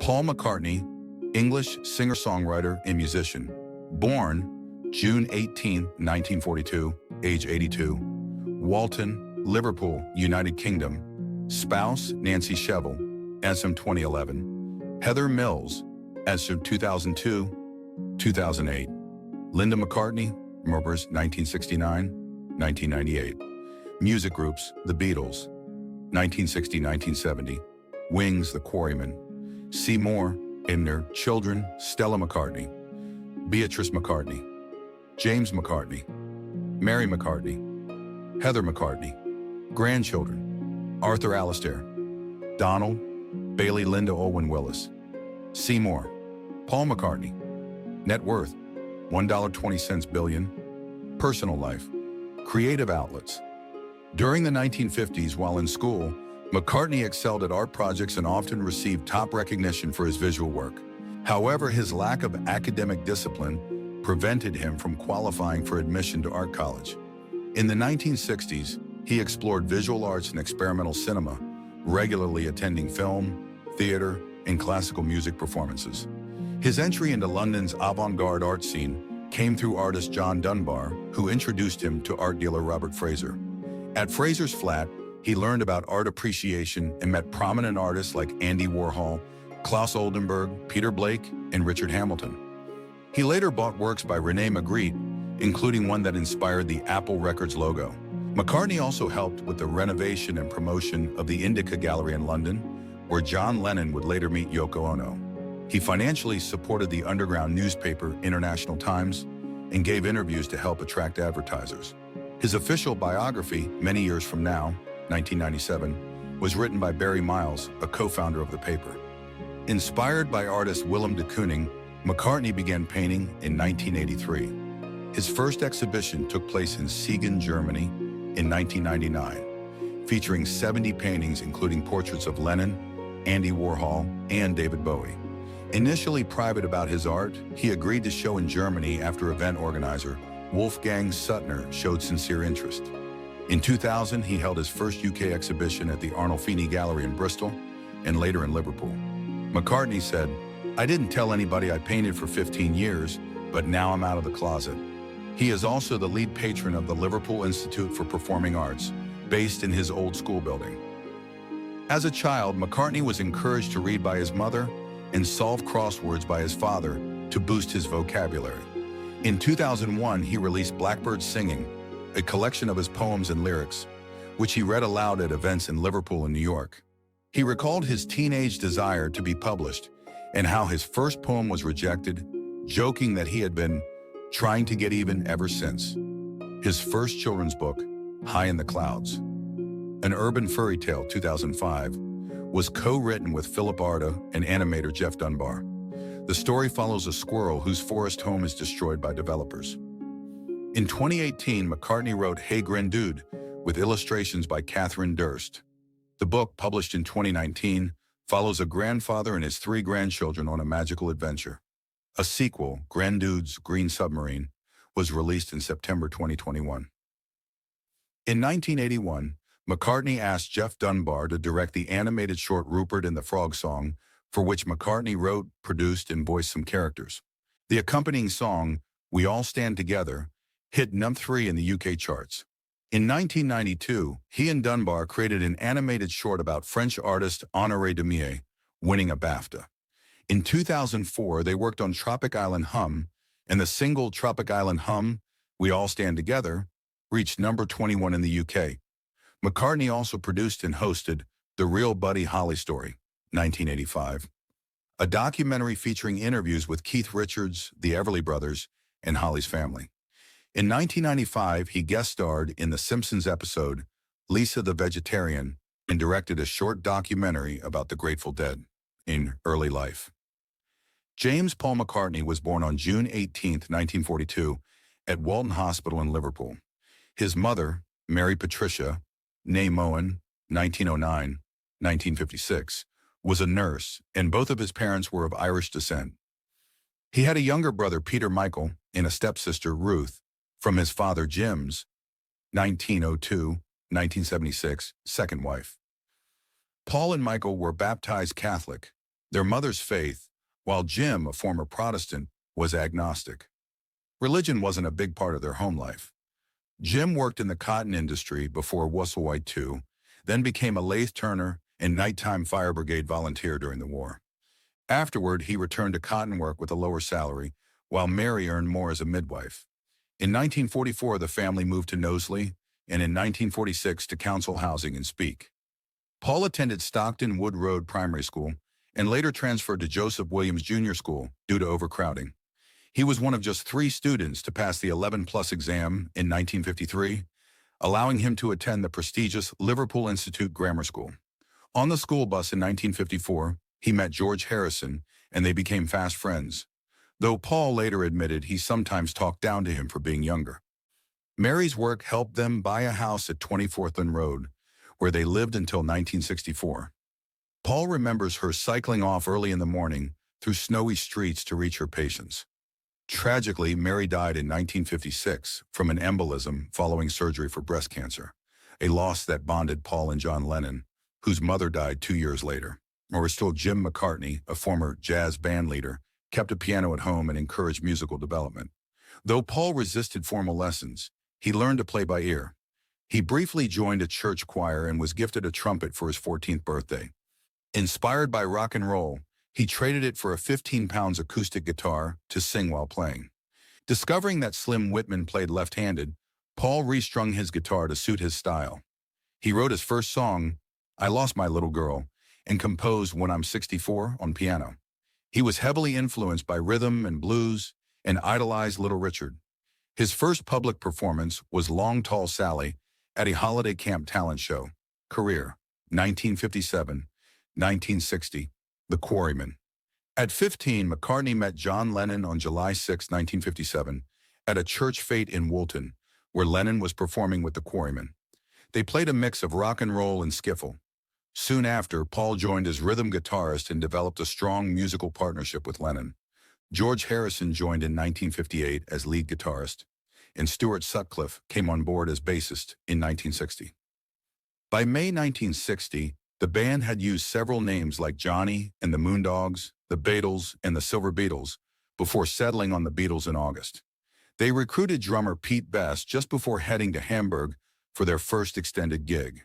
Paul McCartney, English singer-songwriter and musician. Born June 18, 1942, age 82. Walton, Liverpool, United Kingdom. Spouse, Nancy Sheville, as from 2011. Heather Mills, as from 2002-2008. Linda McCartney, Members 1969-1998. Music groups, The Beatles, 1960-1970. Wings, The Quarryman. Seymour and their children, Stella McCartney, Beatrice McCartney, James McCartney, Mary McCartney, Heather McCartney. Grandchildren, Arthur Alastair, Donald, Bailey Linda Owen Willis. Seymour, Paul McCartney. Net worth, $1.20 billion. Personal life, creative outlets. During the 1950s, while in school, McCartney excelled at art projects and often received top recognition for his visual work. However, his lack of academic discipline prevented him from qualifying for admission to art college. In the 1960s, he explored visual arts and experimental cinema, regularly attending film, theater, and classical music performances. His entry into London's avant-garde art scene came through artist John Dunbar, who introduced him to art dealer Robert Fraser. At Fraser's flat, he learned about art appreciation and met prominent artists like Andy Warhol, Klaus Oldenburg, Peter Blake, and Richard Hamilton. He later bought works by René Magritte, including one that inspired the Apple Records logo. McCartney also helped with the renovation and promotion of the Indica Gallery in London, where John Lennon would later meet Yoko Ono. He financially supported the underground newspaper International Times and gave interviews to help attract advertisers. His official biography, Many Years From Now, 1997, was written by Barry Miles, a co-founder of the paper. Inspired by artist Willem de Kooning, McCartney began painting in 1983. His first exhibition took place in Siegen, Germany in 1999, featuring 70 paintings including portraits of Lennon, Andy Warhol, and David Bowie. Initially private about his art, he agreed to show in Germany after event organizer Wolfgang Suttner showed sincere interest. In 2000, he held his first UK exhibition at the Arnolfini Gallery in Bristol and later in Liverpool. McCartney said, "I didn't tell anybody I painted for 15 years, but now I'm out of the closet." He is also the lead patron of the Liverpool Institute for Performing Arts, based in his old school building. As a child, McCartney was encouraged to read by his mother and solve crosswords by his father to boost his vocabulary. In 2001, he released Blackbird Singing, a collection of his poems and lyrics, which he read aloud at events in Liverpool and New York. He recalled his teenage desire to be published and how his first poem was rejected, joking that he had been trying to get even ever since. His first children's book, High in the Clouds, an urban fairy tale, 2005, was co-written with Philip Arda and animator Jeff Dunbar. The story follows a squirrel whose forest home is destroyed by developers. In 2018, McCartney wrote Hey Grandude with illustrations by Catherine Durst. The book, published in 2019, follows a grandfather and his 3 grandchildren on a magical adventure. A sequel, Grandude's Green Submarine, was released in September 2021. In 1981, McCartney asked Jeff Dunbar to direct the animated short Rupert and the Frog Song, for which McCartney wrote, produced, and voiced some characters. The accompanying song, We All Stand Together, hit #3 in the UK charts. In 1992, he and Dunbar created an animated short about French artist Honoré Daumier winning a BAFTA. In 2004, they worked on Tropic Island Hum, and the single Tropic Island Hum, We All Stand Together, reached #21 in the UK. McCartney also produced and hosted The Real Buddy Holly Story, 1985, a documentary featuring interviews with Keith Richards, the Everly Brothers, and Holly's family. In 1995, he guest starred in The Simpsons episode Lisa the Vegetarian and directed a short documentary about the Grateful Dead in early life. James Paul McCartney was born on June 18, 1942, at Walton Hospital in Liverpool. His mother, Mary Patricia, née Moen, 1909-1956, was a nurse, and both of his parents were of Irish descent. He had a younger brother, Peter Michael, and a stepsister, Ruth, from his father, Jim's 1902-1976 second wife. Paul and Michael were baptized Catholic, their mother's faith, while Jim, a former Protestant, was agnostic. Religion wasn't a big part of their home life. Jim worked in the cotton industry before White II, then became a lathe turner and nighttime fire brigade volunteer during the war. Afterward, he returned to cotton work with a lower salary, while Mary earned more as a midwife. In 1944, the family moved to Knowsley, and in 1946 to Council Housing in Speke. Paul attended Stockton Wood Road Primary School and later transferred to Joseph Williams Junior School due to overcrowding. He was one of just 3 students to pass the 11+ exam in 1953, allowing him to attend the prestigious Liverpool Institute Grammar School. On the school bus in 1954, he met George Harrison, and they became fast friends, though Paul later admitted he sometimes talked down to him for being younger. Mary's work helped them buy a house at 24th and Road, where they lived until 1964. Paul remembers her cycling off early in the morning through snowy streets to reach her patients. Tragically, Mary died in 1956 from an embolism following surgery for breast cancer, a loss that bonded Paul and John Lennon, whose mother died 2 years later. Or still, Jim McCartney, a former jazz band leader, kept a piano at home and encouraged musical development. Though Paul resisted formal lessons, he learned to play by ear. He briefly joined a church choir and was gifted a trumpet for his 14th birthday. Inspired by rock and roll, he traded it for a 15-pound acoustic guitar to sing while playing. Discovering that Slim Whitman played left-handed, Paul restrung his guitar to suit his style. He wrote his first song, I Lost My Little Girl, and composed When I'm 64 on piano. He was heavily influenced by rhythm and blues and idolized Little Richard. His first public performance was Long Tall Sally at a holiday camp talent show. Career, 1957, 1960, The Quarryman. At 15, McCartney met John Lennon on July 6, 1957, at a church fete in Woolton, where Lennon was performing with The Quarrymen. They played a mix of rock and roll and skiffle. Soon after, Paul joined as rhythm guitarist and developed a strong musical partnership with Lennon. George Harrison joined in 1958 as lead guitarist, and Stuart Sutcliffe came on board as bassist in 1960. By May 1960, the band had used several names like Johnny and the Moondogs, the Beatles, and the Silver Beatles before settling on the Beatles in August. They recruited drummer Pete Best just before heading to Hamburg for their first extended gig.